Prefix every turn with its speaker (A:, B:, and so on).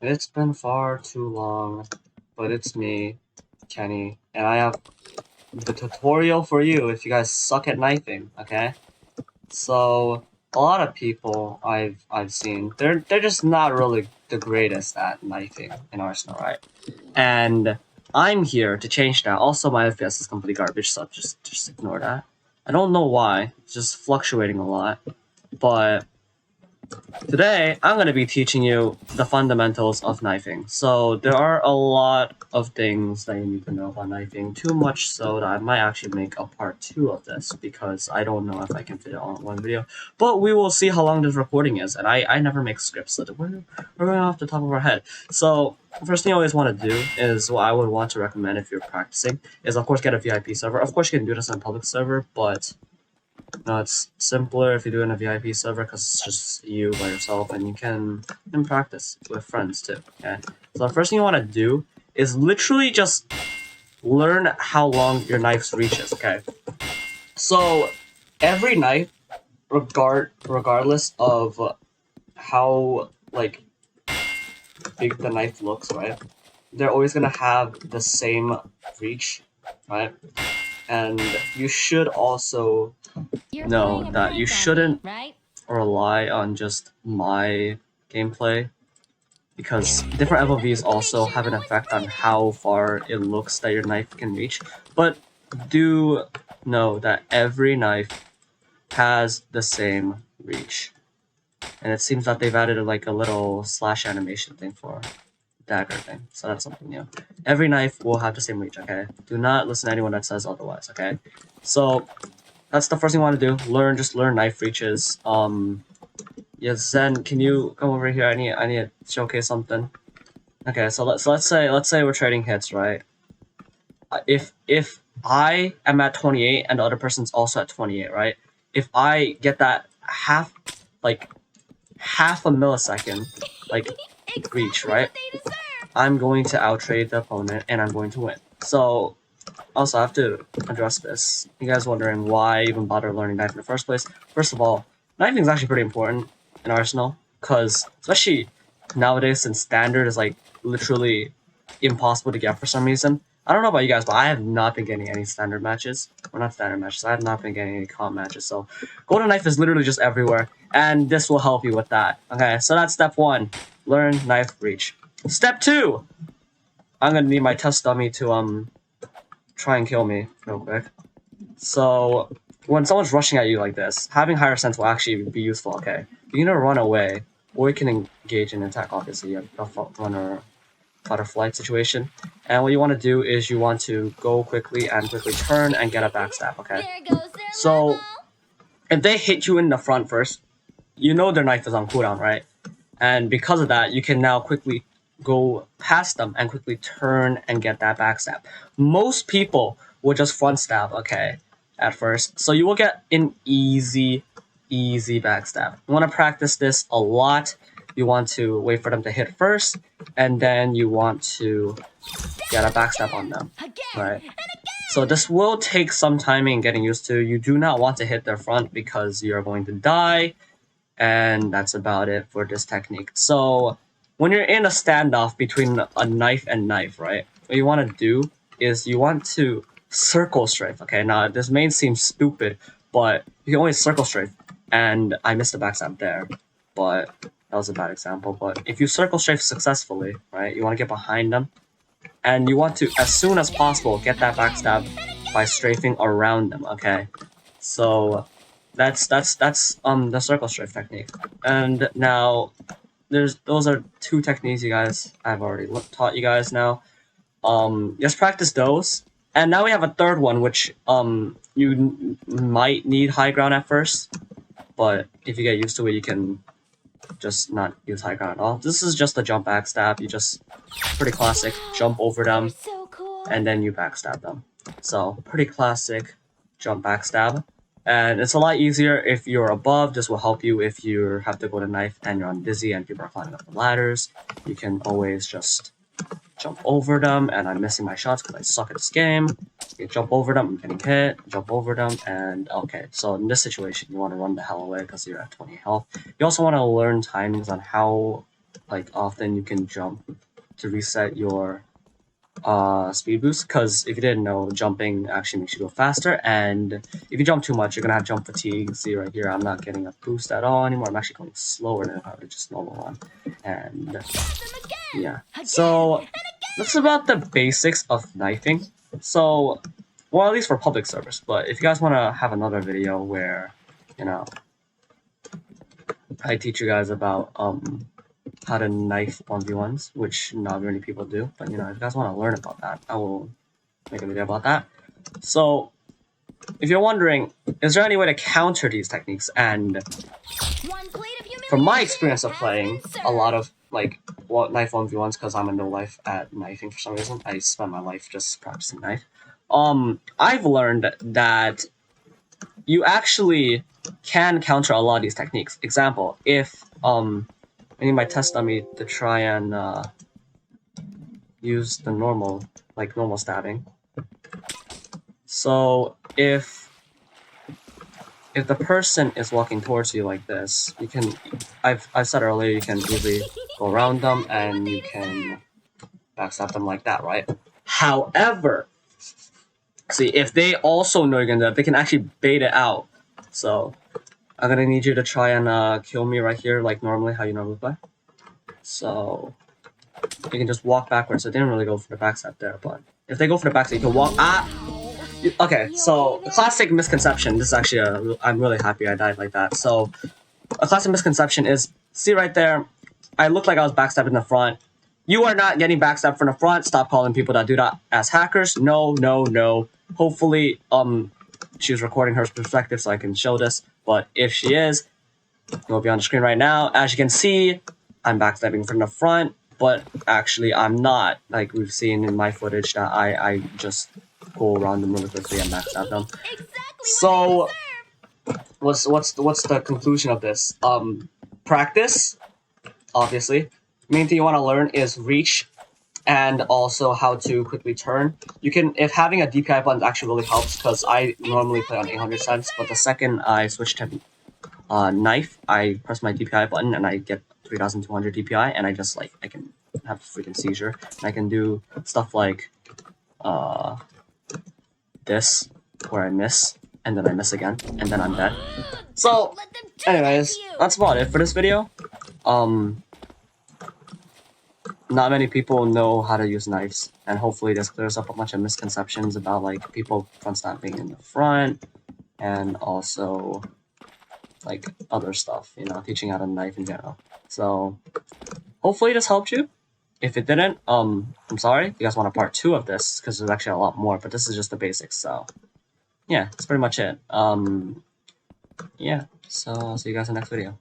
A: It's been far too long, but it's me, Kenny, and I have the tutorial for you if you guys suck at knifing, okay? So a lot of people I've seen, they're just not really the greatest at knifing in Arsenal, right? And I'm here to change that. Also, my FPS is complete garbage, so just ignore that. I don't know why, it's just fluctuating a lot, but today, I'm going to be teaching you the fundamentals of knifing. So there are a lot of things that you need to know about knifing, too much so that I might actually make a part 2 of this because I don't know if I can fit it all in one video. But we will see how long this recording is, and I never make scripts, so we're going off the top of our head. So first thing you always want to do is what I would want to recommend if you're practicing is of course get a VIP server. Of course you can do this on a public server, but no, it's simpler if you do it in a VIP server because it's just you by yourself and you can practice with friends too, okay? So the first thing you want to do is literally just learn how long your knife's reaches, okay? So every knife, regardless of how like big the knife looks, right? They're always gonna have the same reach, right? And you should also know that you shouldn't rely on just my gameplay because different FOVs also have an effect on how far it looks that your knife can reach. But do know that every knife has the same reach. And it seems that they've added like a little slash animation thing for dagger thing. So that's something new. Every knife will have the same reach, okay? Do not listen to anyone that says otherwise, okay? So that's the first thing you want to do. Just learn knife reaches. Yeah, Zen, can you come over here? I need to showcase something. Okay, so let's say we're trading hits, right? If I am at 28 and the other person's also at 28, right? If I get that half a millisecond, like reach, right? I'm going to outtrade the opponent and I'm going to win. So also, I have to address this. You guys wondering why I even bother learning knife in the first place? First of all, knifing is actually pretty important in Arsenal, because especially nowadays since standard is like literally impossible to get for some reason. I don't know about you guys, but I have not been getting any standard matches. Or not standard matches, I have not been getting any comp matches. So golden knife is literally just everywhere, and this will help you with that. Okay, so that's step 1. Learn knife reach. Step 2! I'm gonna need my test dummy to try and kill me real quick. So when someone's rushing at you like this, having higher sense will actually be useful, okay? You can either run away, or you can engage in attack, obviously. You have a run or fight or flight situation. And what you want to do is you want to go quickly and quickly turn and get a backstab, okay? So if they hit you in the front first, you know their knife is on cooldown, right? And because of that, you can now quickly go past them and quickly turn and get that backstab. Most people will just front stab, okay, at first. So you will get an easy backstab. You want to practice this a lot. You want to wait for them to hit first, and then you want to get a backstab on them, right? So this will take some timing getting used to. You do not want to hit their front because you're going to die, and that's about it for this technique. So when you're in a standoff between a knife and knife, right, what you want to do is you want to circle strafe. Okay, now this may seem stupid, but you can always circle strafe, and I missed the backstab there, but that was a bad example. But if you circle strafe successfully, right, you want to get behind them, and you want to, as soon as possible, get that backstab by strafing around them, okay? So that's the circle strafe technique. And now those are 2 techniques you guys I've already taught you guys now. Just practice those. And now we have a third one, which you might need high ground at first, but if you get used to it, you can just not use high ground at all. This is just a jump backstab. You just pretty classic jump over them, and then you backstab them. So pretty classic jump backstab. And it's a lot easier if you're above. This will help you if you have to go to knife and you're on dizzy and people are climbing up the ladders. You can always just jump over them, and I'm missing my shots because I suck at this game. You jump over them, I'm getting hit, jump over them, and okay. So in this situation, you want to run the hell away because you're at 20 health. You also want to learn timings on how like often you can jump to reset your speed boost, because if you didn't know, jumping actually makes you go faster, and if you jump too much, you're gonna have jump fatigue. See right here, I'm not getting a boost at all anymore. I'm actually going slower than if I would just normal one. And yeah, so that's about the basics of knifing. So, well, at least for public service. But if you guys want to have another video where, you know, I teach you guys about how to knife 1v1s, which not many people do, but you know, if you guys want to learn about that, I will make a video about that. So, if you're wondering, is there any way to counter these techniques? And from my experience of playing a lot of like knife 1v1s, because I'm a no life at knifing for some reason, I spend my life just practicing knife. I've learned that you actually can counter a lot of these techniques. Example, if I need my test dummy to try and use the normal stabbing. So if the person is walking towards you like this, you can, I've said earlier, you can easily go around them and you can backstab them like that, right? However, see, if they also know you're gonna do that, they can actually bait it out. So I'm gonna need you to try and kill me right here, like normally, how you normally play. So you can just walk backwards. So they didn't really go for the backstab there, but if they go for the backstab, you can walk. Okay, so the classic misconception. This is actually I'm really happy I died like that. So a classic misconception is, see right there, I look like I was backstabbed in the front. You are not getting backstabbed from the front. Stop calling people that do that as hackers. No, no, no. Hopefully, she was recording her perspective so I can show this. But if she is, it will be on the screen right now. As you can see, I'm backstabbing from the front, but actually I'm not. Like we've seen in my footage that I just go around them really quickly and backstab them. So, what's the conclusion of this? Practice, obviously. Main thing you want to learn is reach, and also how to quickly turn. You can, if having a DPI button actually really helps, because I normally play on 800 cents, but the second I switch to knife, I press my DPI button and I get 3200 DPI, and I just like, I can have a freaking seizure. And I can do stuff like this, where I miss, and then I miss again, and then I'm dead. So, anyways, that's about it for this video. Not many people know how to use knives, and hopefully this clears up a bunch of misconceptions about like people front stabbing in the front, and also like other stuff, you know, teaching how to knife in general. So hopefully this helped you. If it didn't, I'm sorry. If you guys want a part 2 of this, because there's actually a lot more, but this is just the basics. So yeah, that's pretty much it. Yeah, so I'll see you guys in the next video.